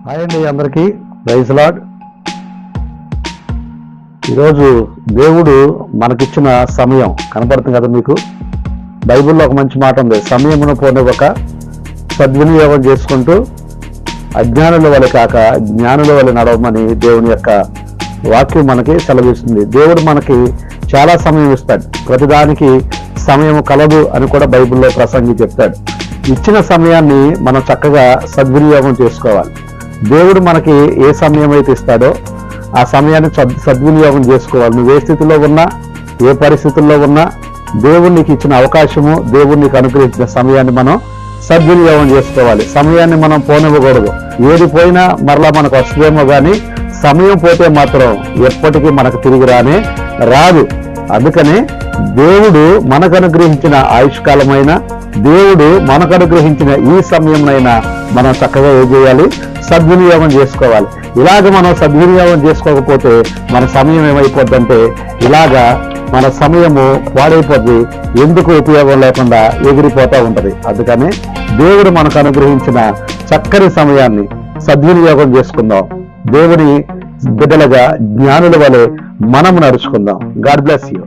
Hi అండి, అందరికీ praise lord. ఈరోజు దేవుడు మనకిచ్చిన సమయం కనపడుతుంది కదా మీకు. బైబిల్లో ఒక మంచి మాట ఉంది, సమయమును పోనివ్వక సద్వినియోగం చేసుకుంటూ అజ్ఞానుల వలె కాక జ్ఞానుల వలె నడవమని దేవుని యొక్క వాక్యం మనకి సెలవిస్తుంది. దేవుడు మనకి చాలా సమయం ఇస్తాడు, ప్రతిదానికి సమయం కలదు అని కూడా బైబిల్లో ప్రసంగి చెప్తాడు. ఇచ్చిన సమయాన్ని మనం చక్కగా సద్వినియోగం చేసుకోవాలి. దేవుడు మనకి ఏ సమయం అయితే ఇస్తాడో ఆ సమయాన్ని సద్వినియోగం చేసుకోవాలి. నువ్వు ఏ స్థితిలో ఉన్నా, ఏ పరిస్థితుల్లో ఉన్నా, దేవుడు నీకు ఇచ్చిన అవకాశము, దేవుడు నీకు అనుగ్రహించిన సమయాన్ని మనం సద్వినియోగం చేసుకోవాలి. సమయాన్ని మనం పోనివ్వకూడదు. ఏది పోయినా మరలా మనకు వస్తుందేమో కానీ సమయం పోతే మాత్రం ఎప్పటికీ మనకు తిరిగి రాదు. అందుకనే దేవుడు మనకు అనుగ్రహించిన ఆయుష్కాలమైన, దేవుడు మనకు అనుగ్రహించిన ఈ సమయంనైనా మనం చక్కగా ఏం చేయాలి? సద్వినియోగం చేసుకోవాలి. ఇలాగ మనం సద్వినియోగం చేసుకోకపోతే మన సమయం ఏమైపోద్దంటే ఇలాగా మన సమయము పాడైపోద్ది, ఎందుకు ఉపయోగం లేకుండా ఎగిరిపోతూ ఉంటది. అందుకని దేవుడు మనకు అనుగ్రహించిన చక్కని సమయాన్ని సద్వినియోగం చేసుకుందాం. దేవుని బిడ్డలుగా జ్ఞానుల వలె మనం నడుచుకుందాం. God bless you.